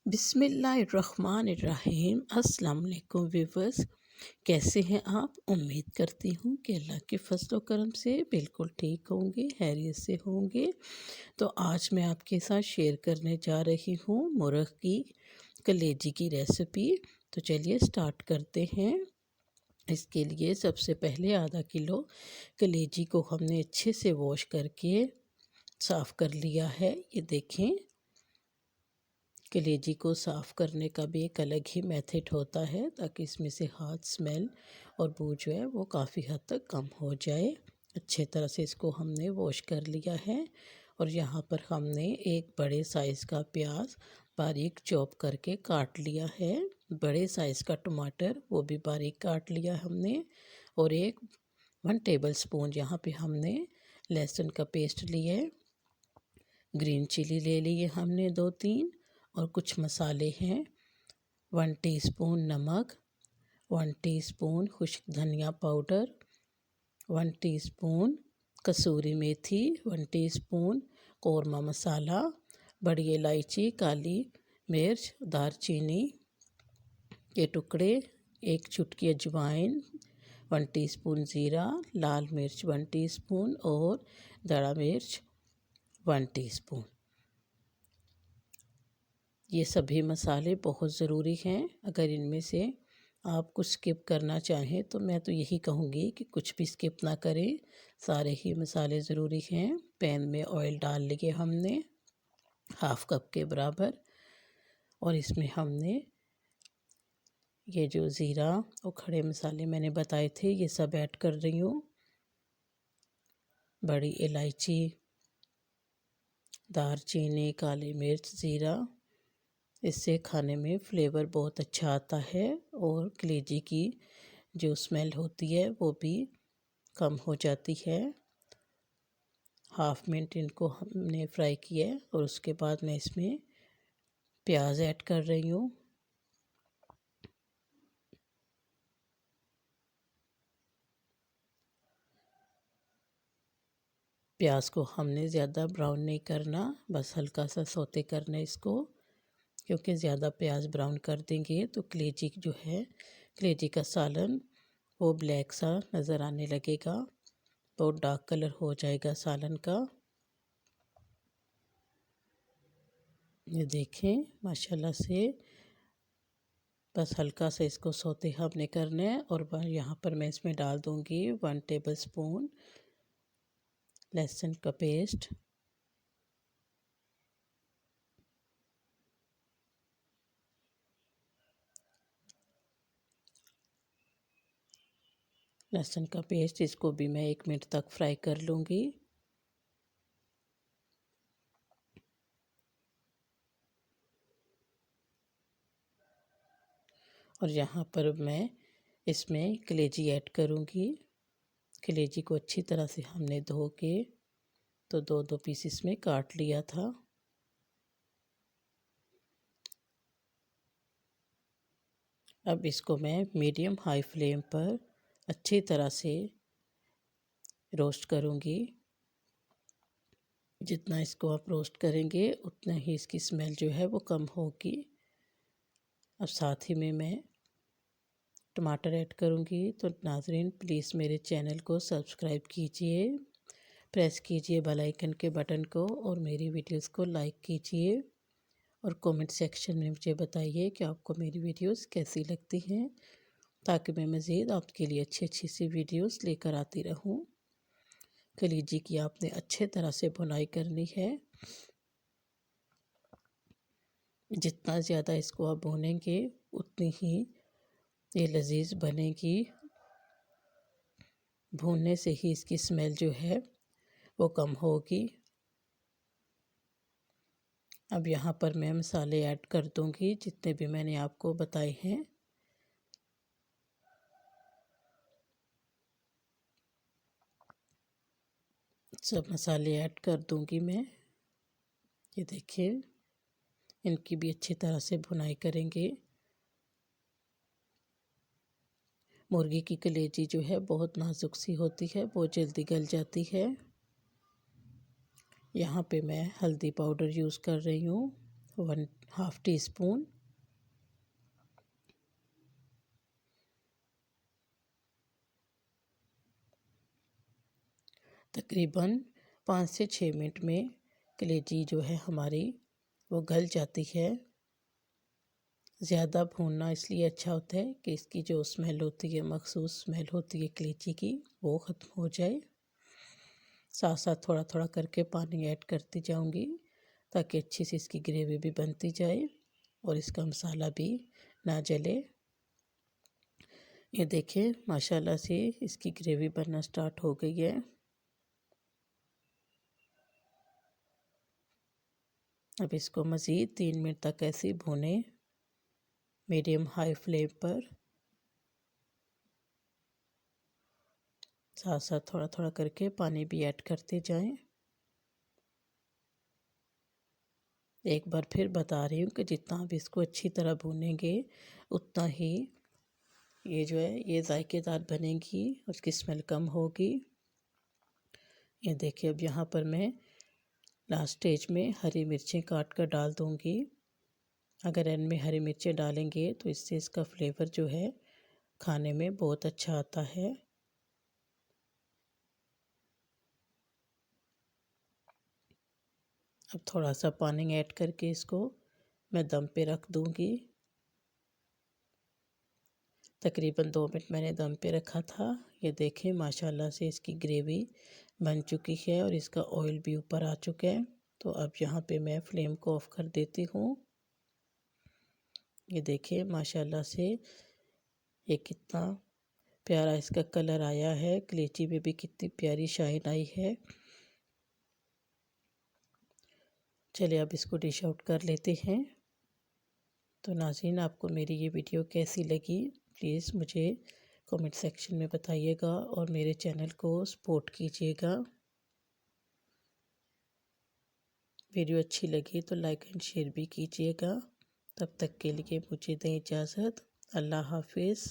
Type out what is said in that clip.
बिस्मिल्लाहिर्रहमानिर्रहीम। अस्सलाम वालेकुम व्यूवर्स, कैसे हैं आप? उम्मीद करती हूँ कि अल्लाह के फजल व करम से बिल्कुल ठीक होंगे, खैरियत से होंगे। तो आज मैं आपके साथ शेयर करने जा रही हूँ मुर्ग़ की कलेजी की रेसिपी। तो चलिए स्टार्ट करते हैं। इसके लिए सबसे पहले आधा किलो कलेजी को हमने अच्छे से वॉश करके साफ़ कर लिया है। ये देखें, कलेजी को साफ़ करने का भी एक अलग ही मेथड होता है ताकि इसमें से हाथ स्मेल और बू जो है वो काफ़ी हद तक कम हो जाए। अच्छे तरह से इसको हमने वॉश कर लिया है। और यहाँ पर हमने एक बड़े साइज़ का प्याज बारीक चॉप करके काट लिया है। बड़े साइज़ का टमाटर वो भी बारीक काट लिया हमने। और 1 टेबलस्पून यहाँ पे हमने लहसुन का पेस्ट लिया है। ग्रीन चिली ले लिए हमने 2-3। और कुछ मसाले हैं। 1 टीस्पून नमक, 1 टीस्पून खुश्क धनिया पाउडर, 1 टीस्पून कसूरी मेथी, 1 टीस्पून कौरमा मसाला, बड़ी इलायची, काली मिर्च, दालचीनी के टुकड़े, 1 चुटकी अजवाइन, 1 टीस्पून ज़ीरा, लाल मिर्च 1 टीस्पून और दड़ा मिर्च 1 टीस्पून। ये सभी मसाले बहुत ज़रूरी हैं। अगर इनमें से आप कुछ स्किप करना चाहें तो मैं तो यही कहूँगी कि कुछ भी स्किप ना करें, सारे ही मसाले ज़रूरी हैं। पैन में ऑयल डाल लिए हमने 1/2 कप के बराबर। और इसमें हमने ये जो ज़ीरा और खड़े मसाले मैंने बताए थे ये सब ऐड कर रही हूँ। बड़ी इलायची, दालचीनी, काली मिर्च, ज़ीरा, इससे खाने में फ्लेवर बहुत अच्छा आता है और कलेजी की जो स्मेल होती है वो भी कम हो जाती है। 1/2 मिनट इनको हमने फ्राई किया है और उसके बाद मैं इसमें प्याज ऐड कर रही हूँ। प्याज को हमने ज़्यादा ब्राउन नहीं करना, बस हल्का सा सौते करना इसको, क्योंकि ज़्यादा प्याज ब्राउन कर देंगे तो कलेजी जो है, कलेजी का सालन वो ब्लैक सा नज़र आने लगेगा, बहुत डार्क कलर हो जाएगा सालन का। ये देखें माशाल्लाह से बस हल्का सा इसको सौते हमने करना है। और यहाँ पर मैं इसमें डाल दूँगी 1 टेबलस्पून लहसुन का पेस्ट, लहसुन का पेस्ट। इसको भी मैं 1 मिनट तक फ्राई कर लूँगी। और यहाँ पर मैं इसमें कलेजी ऐड करूँगी। कलेजी को अच्छी तरह से हमने धो के तो 2-2 पीसेस में काट लिया था। अब इसको मैं मीडियम हाई फ्लेम पर अच्छी तरह से रोस्ट करूँगी। जितना इसको आप रोस्ट करेंगे उतना ही इसकी स्मेल जो है वो कम होगी। अब साथ ही में मैं टमाटर ऐड करूँगी। तो नाज़रीन प्लीज़ मेरे चैनल को सब्सक्राइब कीजिए, प्रेस कीजिए बेल आइकन के बटन को और मेरी वीडियोस को लाइक कीजिए। और कमेंट सेक्शन में मुझे बताइए कि आपको मेरी वीडियोस कैसी लगती हैं, ताकि मैं मज़ीद आपके लिए अच्छी सी वीडियोस लेकर आती रहूं। कलेजी की आपने अच्छे तरह से भुनाई करनी है। जितना ज़्यादा इसको आप भूनेंगे उतनी ही ये लजीज बनेगी। भूनने से ही इसकी स्मेल जो है वो कम होगी। अब यहाँ पर मैं मसाले ऐड कर दूँगी जितने भी मैंने आपको बताए हैं। सब मसाले ऐड कर दूँगी मैं। ये देखिए, इनकी भी अच्छी तरह से भुनाई करेंगे। मुर्गी की कलेजी जो है बहुत नाजुक सी होती है, बहुत जल्दी गल जाती है। यहाँ पे मैं हल्दी पाउडर यूज़ कर रही हूँ 1/2 टीस्पून, तकरीबन 5 से 6 मिनट में कलेजी जो है हमारी वो गल जाती है। ज़्यादा भूनना इसलिए अच्छा होता है कि इसकी जो स्मेल होती है, मखसूस स्मेल होती है कलेजी की, वो ख़त्म हो जाए। साथ साथ थोड़ा थोड़ा करके पानी ऐड करती जाऊंगी ताकि अच्छी सी इसकी ग्रेवी भी बनती जाए और इसका मसाला भी ना जले। ये देखिए माशाल्लाह से इसकी ग्रेवी बनना स्टार्ट हो गई है। अब इसको मज़ीद 3 मिनट तक ऐसे भूनें मीडियम हाई फ्लेम पर। साथ साथ थोड़ा थोड़ा करके पानी भी ऐड करते जाएं। एक बार फिर बता रही हूँ कि जितना आप इसको अच्छी तरह भूनेंगे उतना ही ये जो है ये जायकेदार बनेगी, उसकी स्मेल कम होगी। ये देखिए अब यहाँ पर मैं लास्ट स्टेज में हरी मिर्चें काट कर डाल दूँगी। अगर एंड में हरी मिर्चें डालेंगे तो इससे इसका फ्लेवर जो है खाने में बहुत अच्छा आता है। अब थोड़ा सा पानी ऐड करके इसको मैं दम पे रख दूँगी। तकरीबन 2 मिनट मैंने दम पे रखा था। ये देखें माशाल्लाह से इसकी ग्रेवी बन चुकी है और इसका ऑयल भी ऊपर आ चुका है। तो अब यहाँ पे मैं फ्लेम को ऑफ कर देती हूँ। ये देखिए माशाल्लाह से ये कितना प्यारा इसका कलर आया है, कलेजी में भी कितनी प्यारी शाइन आई है। चलिए अब इसको डिश आउट कर लेते हैं। तो नाज़रीन आपको मेरी ये वीडियो कैसी लगी प्लीज़ मुझे कमेंट सेक्शन में बताइएगा और मेरे चैनल को सपोर्ट कीजिएगा। वीडियो अच्छी लगी तो लाइक एंड शेयर भी कीजिएगा। तब तक के लिए मुझे दें इजाज़त। अल्लाह हाफिज़।